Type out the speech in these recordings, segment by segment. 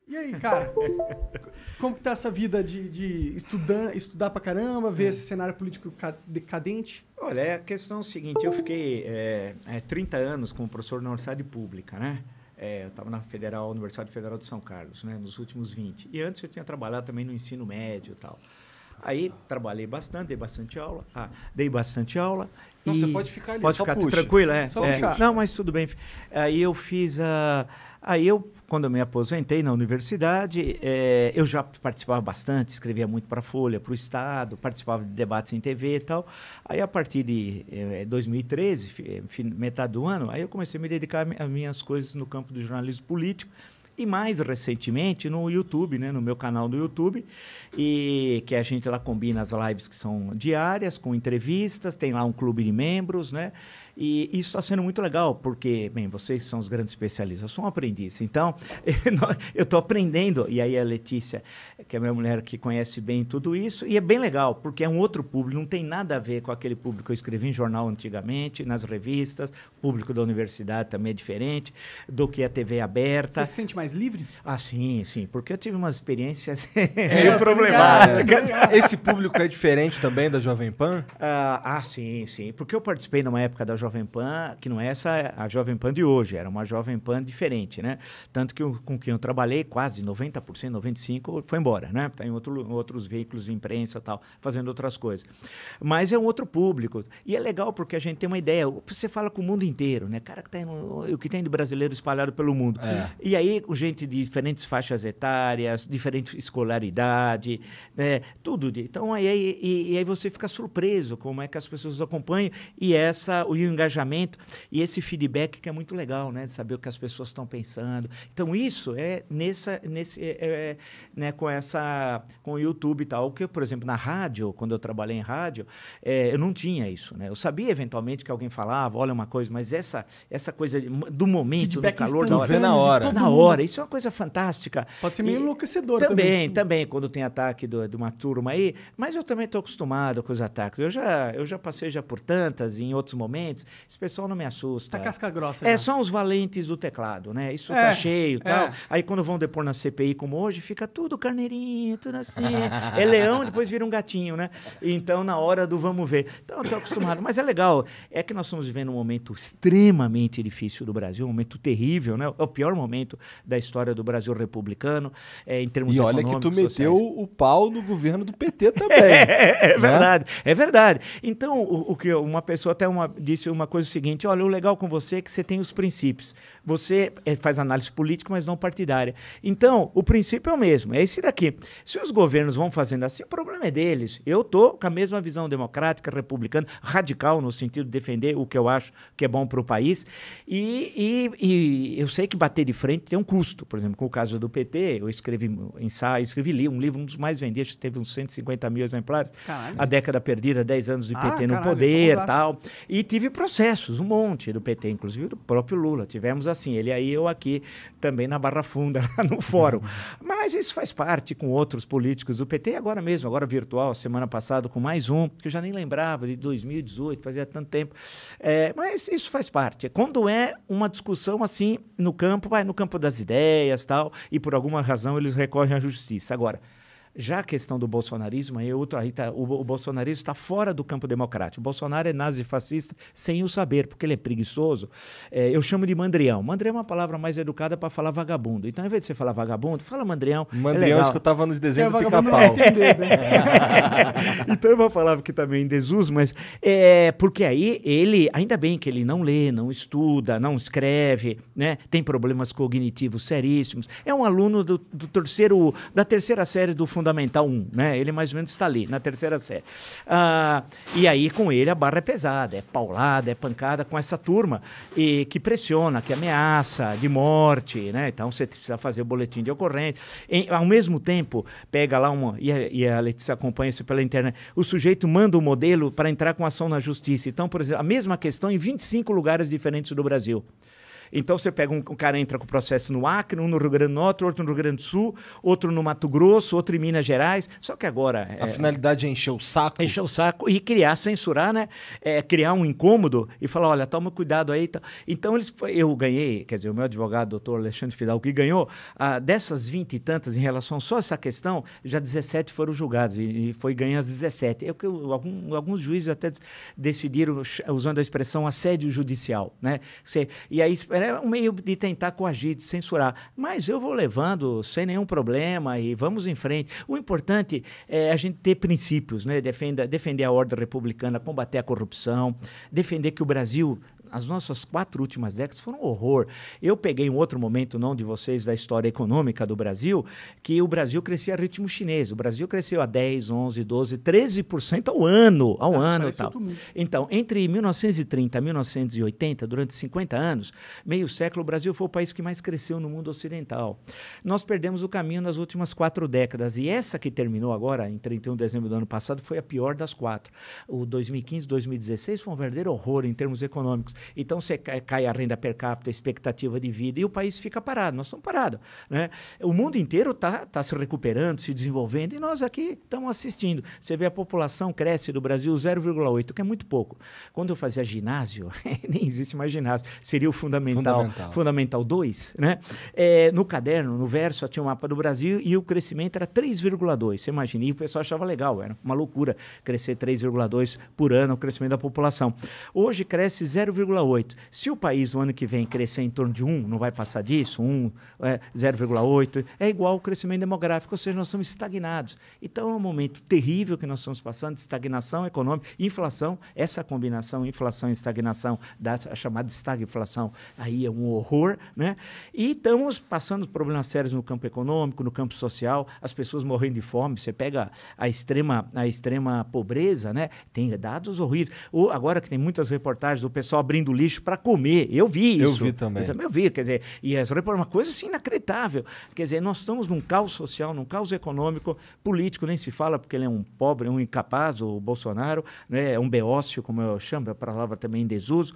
E aí, cara? Como que tá essa vida de estudar pra caramba, ver esse cenário político decadente? Olha, a questão é o seguinte, eu fiquei 30 anos como professor na Universidade Pública, né? Eu estava na Universidade Federal de São Carlos, né? Nos últimos 20. E antes eu tinha trabalhado também no ensino médio e tal. Aí trabalhei bastante, dei bastante aula. Não, e você pode ficar ali, pode só ficar puxa. tranquilo, Só puxar. Não, mas tudo bem. Aí eu fiz a... Aí quando eu me aposentei na universidade, eu já participava bastante, escrevia muito para a Folha, para o Estado, participava de debates em TV e tal. Aí a partir de 2013, metade do ano, aí eu comecei a me dedicar às minhas coisas no campo do jornalismo político. E mais recentemente no YouTube, né, no meu canal do YouTube, e que a gente lá combina as lives que são diárias, com entrevistas, tem lá um clube de membros, né? E isso está sendo muito legal, porque, bem, vocês são os grandes especialistas, eu sou um aprendiz, então eu estou aprendendo, e aí a Letícia, que é minha mulher que conhece bem tudo isso, e é bem legal, porque é um outro público, não tem nada a ver com aquele público que eu escrevi em jornal antigamente, nas revistas, o público da universidade também é diferente do que a TV aberta. Você se sente mais livre? Ah, sim, porque eu tive umas experiências meio problemáticas. Esse público é diferente também da Jovem Pan? Sim, porque eu participei numa época da Jovem Pan, que não é a Jovem Pan de hoje, era uma Jovem Pan diferente, né? Tanto que com quem eu trabalhei, quase 90%, 95% foi embora, né? Está em outros veículos de imprensa e tal, fazendo outras coisas. Mas é um outro público. E é legal porque a gente tem uma ideia, você fala com o mundo inteiro, né? Cara, o que tem de brasileiro espalhado pelo mundo. E aí, com gente de diferentes faixas etárias, diferente escolaridade, né? Tudo. Então, aí você fica surpreso como é que as pessoas acompanham e o engajamento e esse feedback que é muito legal, né? De saber o que as pessoas estão pensando. Então, isso é né, com o YouTube e tal. Que, por exemplo, na rádio, quando eu trabalhei em rádio, eu não tinha isso, né? Eu sabia, eventualmente, que alguém falava, olha uma coisa, mas essa coisa do momento, Feedback do calor, da hora. vê na hora. Na hora. Isso é uma coisa fantástica. Pode ser meio enlouquecedor Também, quando tem ataque de uma turma aí. Mas eu também estou acostumado com os ataques. Eu já passei por tantas em outros momentos. Esse pessoal não me assusta. Tá casca grossa. Já. São os valentes do teclado, né? Isso tá cheio e tal. Aí quando vão depor na CPI como hoje, fica tudo carneirinho, tudo assim. É leão, depois vira um gatinho, né? Então, na hora do vamos ver. Então, eu tô acostumado. Mas é legal. É que nós estamos vivendo um momento extremamente difícil do Brasil, um momento terrível, né? É o pior momento da história do Brasil republicano, em termos econômicos. E olha que tu meteu o pau no governo do PT também. Verdade, é verdade. Então, o que uma pessoa até disse uma coisa seguinte, olha, o legal com você é que você tem os princípios. Você faz análise política, mas não partidária. Então, o princípio é o mesmo, é esse daqui. Se os governos vão fazendo assim, o problema é deles. Eu estou com a mesma visão democrática, republicana, radical, no sentido de defender o que eu acho que é bom para o país. E eu sei que bater de frente tem um custo. Por exemplo, com o caso do PT, eu escrevi um livro, um dos mais vendidos, teve uns 150 mil exemplares. Caralho. A década perdida, 10 anos de PT no poder e tal. E tive processos, um monte do PT, inclusive do próprio Lula. Tivemos assim, ele aí, eu aqui, também na Barra Funda, lá no fórum. Mas isso faz parte com outros políticos do PT, agora mesmo, agora virtual, semana passada, com mais um, que eu já nem lembrava, de 2018, fazia tanto tempo. Mas isso faz parte. Quando é uma discussão assim, no campo, vai no campo das ideias, tal, e por alguma razão eles recorrem à justiça. Agora, já a questão do bolsonarismo, o bolsonarismo está fora do campo democrático. O Bolsonaro é nazi-fascista sem o saber, porque ele é preguiçoso. Eu chamo de mandrião. Mandrião é uma palavra mais educada para falar vagabundo. Então, ao invés de você falar vagabundo, fala mandrião. Mandrião acho que eu estava nos desenhos do Pica-Pau. Então, é uma palavra que também em desuso, mas porque aí ele, ainda bem que ele não lê, não estuda, não escreve, né? Tem problemas cognitivos seríssimos. É um aluno da terceira série do Fundamental 1, né? Ele mais ou menos está ali, na terceira série. E aí, com ele, a barra é pesada, é paulada, é pancada com essa turma que pressiona, que ameaça de morte, né? Então, você precisa fazer o boletim de ocorrência. Ao mesmo tempo, pega lá e a Letícia acompanha isso pela internet, o sujeito manda o modelo para entrar com ação na justiça. Então, por exemplo, a mesma questão em 25 lugares diferentes do Brasil. Então você pega um cara entra com processo no Acre, um no Rio Grande do Norte, outro no Rio Grande do Sul, outro no Mato Grosso, outro em Minas Gerais. Só que agora... A finalidade é encher o saco? Encher o saco e criar, censurar, né? Criar um incômodo e falar, olha, toma cuidado aí. Então eu ganhei, quer dizer, o meu advogado, doutor Alexandre Fidalgo, que ganhou, dessas 20 e tantas em relação só a essa questão, já 17 foram julgados e foi ganhar as 17. Alguns juízes até decidiram, usando a expressão assédio judicial, né? E aí é um meio de tentar coagir, de censurar. Mas eu vou levando sem nenhum problema e vamos em frente. O importante é a gente ter princípios, né? Defender a ordem republicana, combater a corrupção, defender que o Brasil... As nossas 4 últimas décadas foram um horror. Eu peguei um outro momento, não de vocês, da história econômica do Brasil, que o Brasil crescia a ritmo chinês. O Brasil cresceu a 10, 11, 12, 13% ao ano. Tal. Então, entre 1930 e 1980, durante 50 anos, meio século, o Brasil foi o país que mais cresceu no mundo ocidental. Nós perdemos o caminho nas últimas 4 décadas. E essa que terminou agora, em 31 de dezembro do ano passado, foi a pior das 4. O 2015, 2016 foi um verdadeiro horror em termos econômicos. Então, você cai a renda per capita, a expectativa de vida, e o país fica parado. Nós estamos parados, né? O mundo inteiro está se recuperando, se desenvolvendo, e nós aqui estamos assistindo. Você vê a população cresce do Brasil 0,8, que é muito pouco. Quando eu fazia ginásio, nem existe mais ginásio, seria o Fundamental 2, né? No caderno, no verso, tinha um mapa do Brasil e o crescimento era 3,2. Você imagina, e o pessoal achava legal, era uma loucura crescer 3,2 por ano o crescimento da população. Hoje cresce 0,8. Se o país no ano que vem crescer em torno de 1, não vai passar disso, 0,8, é igual ao crescimento demográfico, ou seja, nós estamos estagnados. Então é um momento terrível que nós estamos passando, de estagnação econômica, inflação, essa combinação inflação e estagnação, a chamada estagflação, aí é um horror, né? E estamos passando problemas sérios no campo econômico, no campo social, as pessoas morrendo de fome, você pega a extrema pobreza, né? Tem dados horríveis. Agora que tem muitas reportagens, o pessoal abrindo lixo para comer. Eu vi isso. Eu vi também. Eu vi, quer dizer, e é uma coisa assim inacreditável. Quer dizer, nós estamos num caos social, num caos econômico, político nem se fala, porque ele é um pobre, um incapaz, o Bolsonaro, né? É um beócio, como eu chamo, a palavra também em desuso.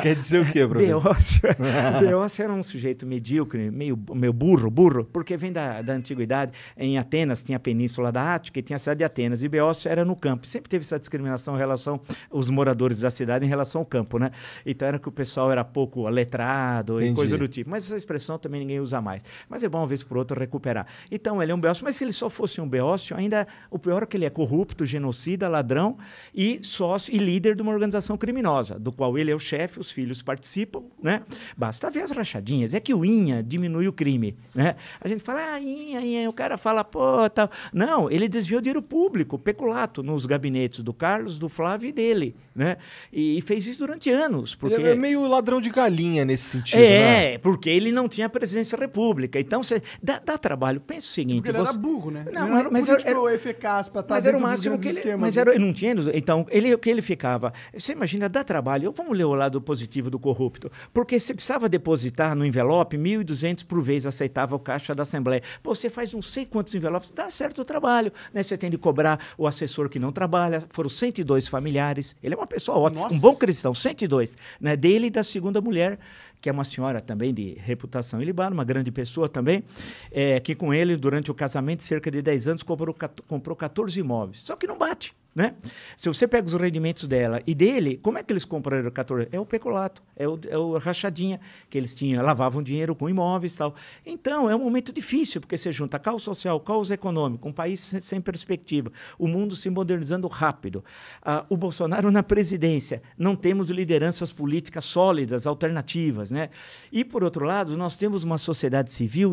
Quer dizer o quê, professor? Beócio era um sujeito medíocre, meio burro, porque vem da antiguidade. Em Atenas tinha a península da Ática e tinha a cidade de Atenas, e Beócio era no campo. Sempre teve essa discriminação em relação aos moradores da cidade em relação ao campo, né? Então era que o pessoal era pouco letrado e coisa do tipo. Mas essa expressão também ninguém usa mais. Mas é bom, uma vez por outra, recuperar. Então ele é um beócio, mas se ele só fosse um beócio, ainda o pior é que ele é corrupto, genocida, ladrão e sócio e líder de uma organização criminosa, do qual ele é o chefe, os filhos participam, né? Basta ver as rachadinhas. É que o INHA diminui o crime, né? A gente fala, INHA, o cara fala, pô, tal. Não, ele desviou dinheiro público, peculato, nos gabinetes do Carlos, do Flávio e dele, né? E fez isso durante anos. Porque... Ele é meio ladrão de galinha nesse sentido, né? Porque ele não tinha presidência da República. Então, dá trabalho. Pensa o seguinte... Porque ele era burro, né? Não, ele não era político eficaz para estar mas era o máximo que ele... esquemas, mas era, não tinha... Então, o que ele ficava... Você imagina, dá trabalho. Vamos ler o lado positivo do corrupto. Porque você precisava depositar no envelope 1.200 por vez, aceitava o caixa da Assembleia. Pô, você faz não sei quantos envelopes, dá certo o trabalho, né? Você tem de cobrar o assessor que não trabalha. Foram 102 familiares. Ele é uma pessoa ótima, um bom cristão, 102, né? Dele e da segunda mulher, que é uma senhora também de reputação ilibada, uma grande pessoa também, que com ele, durante o casamento, cerca de 10 anos, comprou 14 imóveis. Só que não bate, né? Se você pega os rendimentos dela e dele, como é que eles compraram 14? É o peculato, é o rachadinha, que eles tinham, lavavam dinheiro com imóveis e tal. Então, é um momento difícil, porque você junta caos social, caos econômico, um país sem perspectiva, o mundo se modernizando rápido. O Bolsonaro na presidência, não temos lideranças políticas sólidas, alternativas, né? E, por outro lado, nós temos uma sociedade civil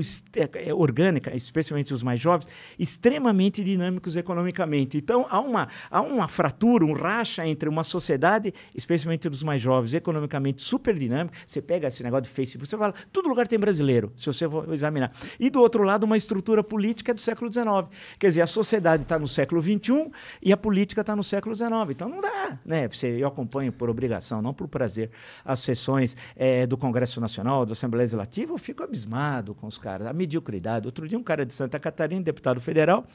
orgânica, especialmente os mais jovens, extremamente dinâmicos economicamente. Então, há uma fratura, um racha entre uma sociedade, especialmente dos mais jovens, economicamente super dinâmica. Você pega esse negócio de Facebook, você fala, todo lugar tem brasileiro, se você for examinar. E, do outro lado, uma estrutura política do século XIX. Quer dizer, a sociedade está no século XXI e a política está no século XIX. Então, não dá, né? Eu acompanho por obrigação, não por prazer, as sessões do Congresso Nacional, da Assembleia Legislativa, eu fico abismado com os caras, a mediocridade. Outro dia, um cara de Santa Catarina, deputado federal,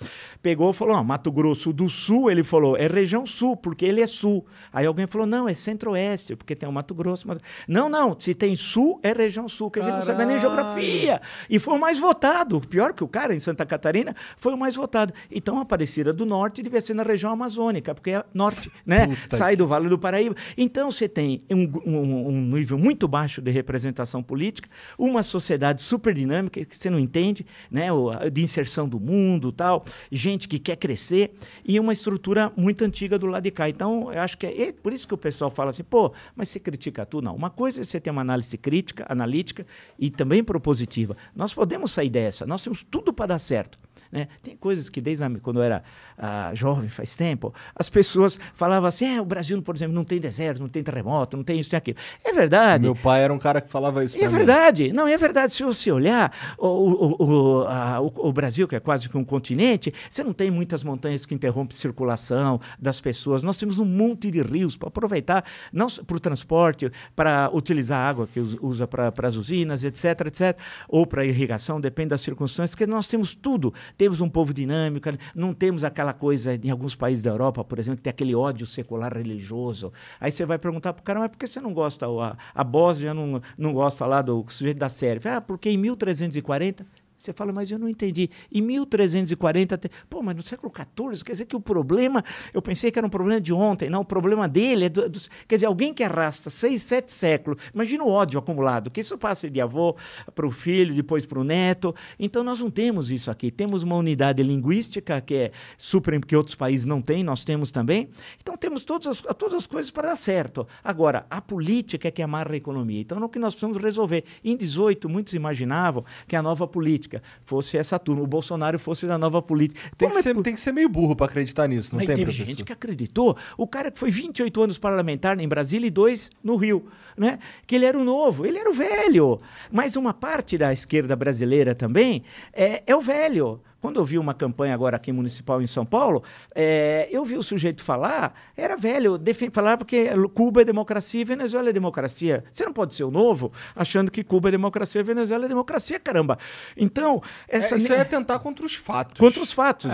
pegou e falou, Mato Grosso do Sul, ele falou, falou, é região sul, porque ele é sul. Aí alguém falou, não, é centro-oeste, porque tem o Mato Grosso. Não, se tem sul, é região sul. Quer dizer, não sabia nem geografia. E foi o mais votado. Pior que o cara, em Santa Catarina, foi o mais votado. Então, a Aparecida do Norte devia ser na região amazônica, porque é norte, né? Sai do Vale do Paraíba. Então, você tem um nível muito baixo de representação política, uma sociedade super dinâmica, que você não entende, né? De inserção do mundo, tal, gente que quer crescer, e uma estrutura muito antiga do lado de cá. Então, eu acho que é por isso que o pessoal fala assim, pô, mas você critica tudo? Não. Uma coisa é você ter uma análise crítica, analítica e também propositiva. Nós podemos sair dessa, nós temos tudo para dar certo. Né? Tem coisas que desde quando eu era jovem, faz tempo, as pessoas falavam assim, o Brasil, por exemplo, não tem deserto, não tem terremoto, não tem isso, tem aquilo. É verdade. Meu pai era um cara que falava isso. É verdade. Não, é verdade. Se você olhar o Brasil, que é quase que um continente, você não tem muitas montanhas que interrompem a circulação das pessoas. Nós temos um monte de rios para aproveitar, não para o transporte, para utilizar a água que usa para as usinas, etc, ou para irrigação, depende das circunstâncias, que nós temos tudo. Temos um povo dinâmico, não temos aquela coisa, em alguns países da Europa, por exemplo, que tem aquele ódio secular religioso. Aí você vai perguntar para o cara, mas por que você não gosta? A Bósnia não gosta lá do sujeito da Sérvia. Porque em 1340... Você fala, mas eu não entendi. Em 1340, pô, mas no século XIV, quer dizer que o problema, eu pensei que era um problema de ontem, não, o problema dele é quer dizer, alguém que arrasta 6, 7 séculos, imagina o ódio acumulado, que isso passa de avô para o filho, depois para o neto. Então, nós não temos isso aqui. Temos uma unidade linguística que é super, que outros países não têm, nós temos também. Então, temos todas as coisas para dar certo. Agora, a política é que amarra a economia. Então, é o que nós precisamos resolver. Em 18, muitos imaginavam que a nova política fosse essa turma, o Bolsonaro fosse da nova política. Tem que ser meio burro para acreditar nisso, não mas tem, teve professor? gente que acreditou. O cara que foi 28 anos parlamentar em Brasília e 2 no Rio, né? Que ele era o novo, ele era o velho. Mas uma parte da esquerda brasileira também é o velho. Quando eu vi uma campanha agora aqui municipal em São Paulo, eu vi o sujeito falar, era velho, falava que Cuba é democracia e Venezuela é democracia. Você não pode ser o novo achando que Cuba é democracia e Venezuela é democracia, caramba. Então... isso é tentar contra os fatos. Contra os fatos.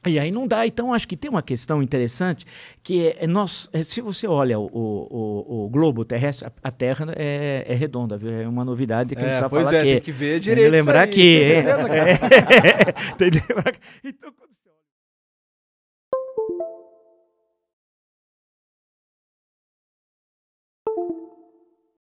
E aí não dá. Então, acho que tem uma questão interessante, que se você olha o globo terrestre, a Terra é redonda, viu? É uma novidade que a gente precisa falar aqui. Tem que ver direito. Tem que lembrar que... Tem que lembrar que... Então, quando você olha...